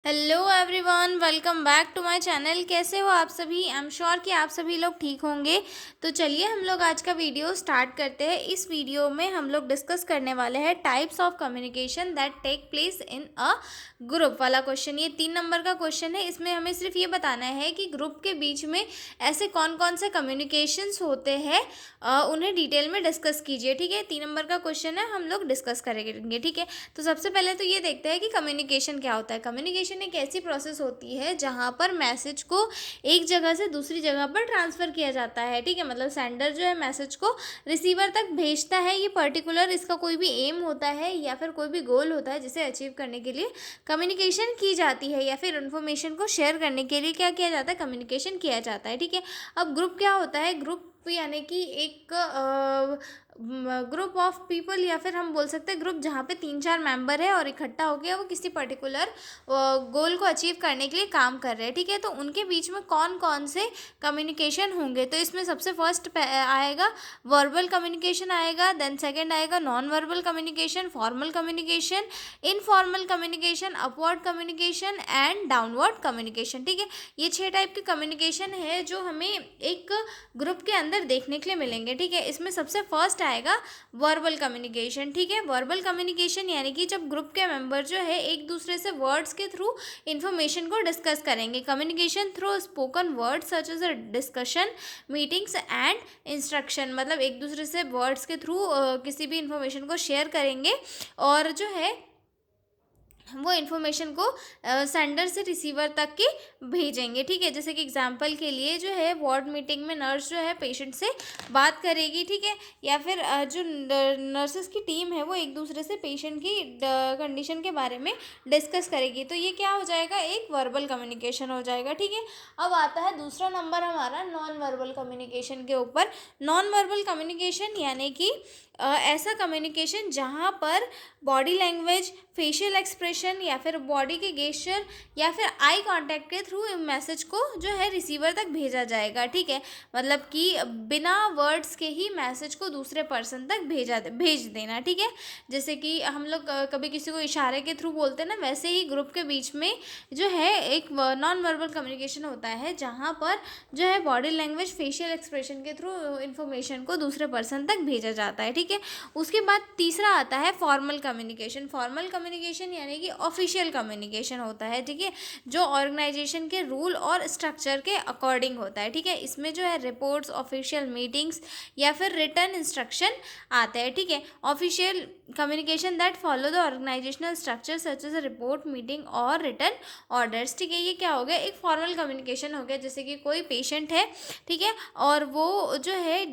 Hello everyone, welcome back to my channel. कैसे हो आप सभी? आई एम श्योर कि आप सभी लोग ठीक होंगे। तो चलिए हम लोग आज का वीडियो स्टार्ट करते हैं। इस वीडियो में हम लोग डिस्कस करने वाले हैं types of communication that take place in a group वाला क्वेश्चन। ये 3 नंबर का क्वेश्चन है। इसमें हमें सिर्फ ये बताना है कि ग्रुप के बीच में ऐसे कौन कौन से कम्युनिकेशंस होते हैं, उन्हें डिटेल में डिस्कस कीजिए। ठीक है, 3 नंबर का क्वेश्चन है, हम लोग डिस्कस करेंगे। ठीक है, तो सबसे पहले तो ये देखते हैं कि कम्युनिकेशन क्या होता है। कम्युनिकेशन एक ऐसी प्रोसेस होती है जहाँ पर मैसेज को एक जगह से दूसरी जगह पर ट्रांसफ़र किया जाता है। ठीक है, मतलब सेंडर जो है मैसेज को रिसीवर तक भेजता है। ये पर्टिकुलर इसका कोई भी एम होता है या फिर कोई भी गोल होता है जिसे अचीव करने के लिए कम्युनिकेशन की जाती है, या फिर इन्फॉर्मेशन को शेयर करने के लिए क्या किया जाता है, कम्युनिकेशन किया जाता है। ठीक है, अब ग्रुप क्या होता है? ग्रुप यानी कि एक ग्रुप ऑफ पीपल, या फिर हम बोल सकते हैं ग्रुप जहाँ पे 3-4 मेंबर है और इकट्ठा हो गया वो किसी पर्टिकुलर गोल को अचीव करने के लिए काम कर रहे हैं। ठीक है, तो उनके बीच में कौन कौन से कम्युनिकेशन होंगे? तो इसमें सबसे फर्स्ट आएगा वर्बल कम्युनिकेशन आएगा, देन सेकंड आएगा non verbal communication, formal communication, informal communication, upward communication and downward communication. ठीक है, ये 6 टाइप के कम्युनिकेशन है जो हमें एक ग्रुप के अंदर देखने के लिए मिलेंगे। ठीक है, इसमें सबसे फर्स्ट आएगा वर्बल कम्युनिकेशन। ठीक है, वर्बल कम्युनिकेशन यानी कि जब ग्रुप के मेंबर जो है एक दूसरे से वर्ड्स के थ्रू इंफॉर्मेशन को डिस्कस करेंगे। Communication through spoken words such as a discussion, meetings and instruction, मतलब एक दूसरे से वर्ड्स के थ्रू किसी भी इंफॉर्मेशन को शेयर करेंगे और जो है वो इन्फॉर्मेशन को सेंडर से रिसीवर तक के भेजेंगे। ठीक है, जैसे कि एग्जांपल के लिए जो है वार्ड मीटिंग में नर्स जो है पेशेंट से बात करेगी। ठीक है, या फिर जो नर्सेस की टीम है वो एक दूसरे से पेशेंट की कंडीशन के बारे में डिस्कस करेगी। तो ये क्या हो जाएगा? एक वर्बल कम्युनिकेशन हो जाएगा। ठीक है, अब आता है दूसरा नंबर हमारा नॉन वर्बल कम्युनिकेशन के ऊपर। नॉन वर्बल कम्युनिकेशन यानी कि ऐसा कम्युनिकेशन जहाँ पर बॉडी लैंग्वेज, फेशियल एक्सप्रेशन या फिर बॉडी के गेस्चर या फिर आई कांटेक्ट के थ्रू मैसेज को जो है रिसीवर तक भेजा जाएगा। ठीक है, मतलब कि बिना वर्ड्स के ही मैसेज को दूसरे पर्सन तक भेज देना। ठीक है, जैसे कि हम लोग कभी किसी को इशारे के थ्रू बोलते हैं ना, वैसे ही ग्रुप के बीच में जो है एक नॉन वर्बल कम्युनिकेशन होता है जहाँ पर जो है बॉडी लैंग्वेज, फेशियल एक्सप्रेशन के थ्रू इन्फॉर्मेशन को दूसरे पर्सन तक भेजा जाता है। ठीक है, उसके बाद तीसरा आता है फॉर्मल कम्युनिकेशन। फॉर्मल कम्युनिकेशन यानी कि ऑफिशियल कम्युनिकेशन होता है। ठीक है, जो ऑर्गेनाइजेशन के रूल और स्ट्रक्चर के अकॉर्डिंग होता है। ठीक है, इसमें जो है रिपोर्ट्स, ऑफिशियल मीटिंग्स या फिर रिटर्न इंस्ट्रक्शन आते हैं। ठीक है, official communication that follow the organizational structure such as report, meeting और रिटर्न ऑर्डर्स। ठीक है, ये क्या हो गया? एक फॉर्मल कम्युनिकेशन हो गया। जैसे कि कोई पेशेंट है, ठीक है, और वो जो है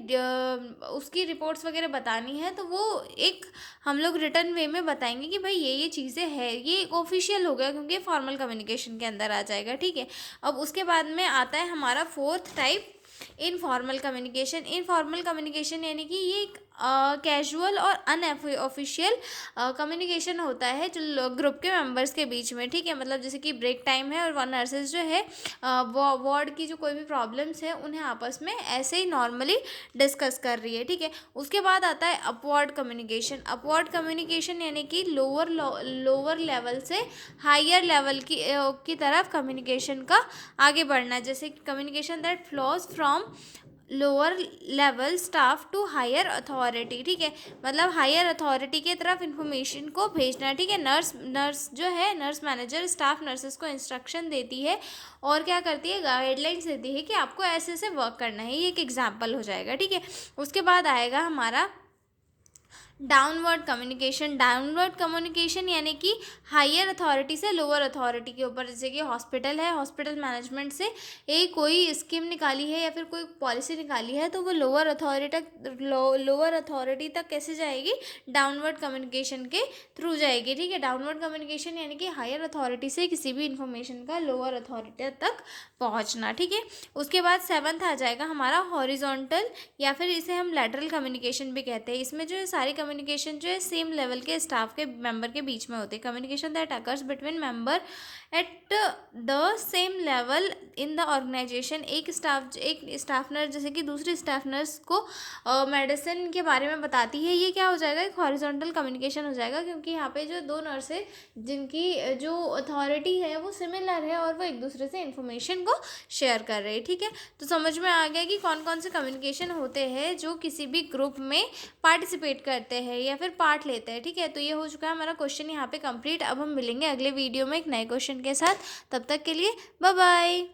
उसकी रिपोर्ट्स वगैरह बतानी है, तो वो एक हम लोग रिटर्न वे में बताएंगे कि भाई ये चीज़ें हैं। ये एक ऑफिशियल हो गया क्योंकि फॉर्मल कम्युनिकेशन के अंदर आ जाएगा। ठीक है, अब उसके बाद में आता है हमारा fourth type informal communication. Informal communication यानी कि ये एक कैजुअल और अनऑफिशियल कम्युनिकेशन होता है जो ग्रुप के मेंबर्स के बीच में। ठीक है, मतलब जैसे कि ब्रेक टाइम है और वन नर्सेज जो है वार्ड की जो कोई भी प्रॉब्लम्स है उन्हें आपस में ऐसे ही नॉर्मली डिस्कस कर रही है। ठीक है, उसके बाद आता है अपवर्ड कम्युनिकेशन। अपवर्ड कम्युनिकेशन यानी कि लोअर लेवल से हायर लेवल की तरफ कम्युनिकेशन का आगे बढ़ना। जैसे communication that flows from lower level staff to higher authority. ठीक है, मतलब हायर अथॉरिटी की तरफ इंफॉर्मेशन को भेजना। ठीक है, नर्स जो है, नर्स मैनेजर स्टाफ नर्सेस को इंस्ट्रक्शन देती है और क्या करती है, गाइडलाइंस देती है कि आपको ऐसे ऐसे वर्क करना है। ये एक एग्जाम्पल हो जाएगा। ठीक है, उसके बाद आएगा हमारा डाउनवर्ड कम्युनिकेशन। डाउनवर्ड कम्युनिकेशन यानी कि हायर अथॉरिटी से लोअर अथॉरिटी के ऊपर। जैसे कि हॉस्पिटल है, हॉस्पिटल मैनेजमेंट से एक कोई स्कीम निकाली है या फिर कोई पॉलिसी निकाली है, तो वो लोअर अथॉरिटी तक कैसे जाएगी? डाउनवर्ड कम्युनिकेशन के थ्रू जाएगी। ठीक है, डाउनवर्ड कम्युनिकेशन यानी कि हायर अथॉरिटी से किसी भी इंफॉर्मेशन का लोअर अथॉरिटी तक पहुंचना। ठीक है, उसके बाद 7th आ जाएगा हमारा हॉरिजॉन्टल, या फिर इसे हम लैटरल कम्युनिकेशन भी कहते हैं। इसमें जो सारी कम्युनिकेशन जो है सेम लेवल के स्टाफ के मेंबर के बीच में होते हैं। Communication that occurs between member at the same level in the organization. एक स्टाफ नर्स जैसे कि दूसरी स्टाफ नर्स को मेडिसिन के बारे में बताती है, ये क्या हो जाएगा, एक हॉरिजॉन्टल कम्युनिकेशन हो जाएगा, क्योंकि यहाँ पे जो दो नर्स है जिनकी जो अथॉरिटी है वो सिमिलर है और वो एक दूसरे से इन्फॉर्मेशन को शेयर कर रहे हैं। ठीक है, तो समझ में आ गया कि कौन कौन से कम्युनिकेशन होते हैं जो किसी भी ग्रुप में पार्टिसिपेट करते हैं या फिर पार्ट लेते हैं। ठीक है, तो ये हो चुका है हमारा क्वेश्चन यहाँ पे कंप्लीट। अब हम मिलेंगे अगले वीडियो में एक नए क्वेश्चन के साथ। तब तक के लिए बाय बाय।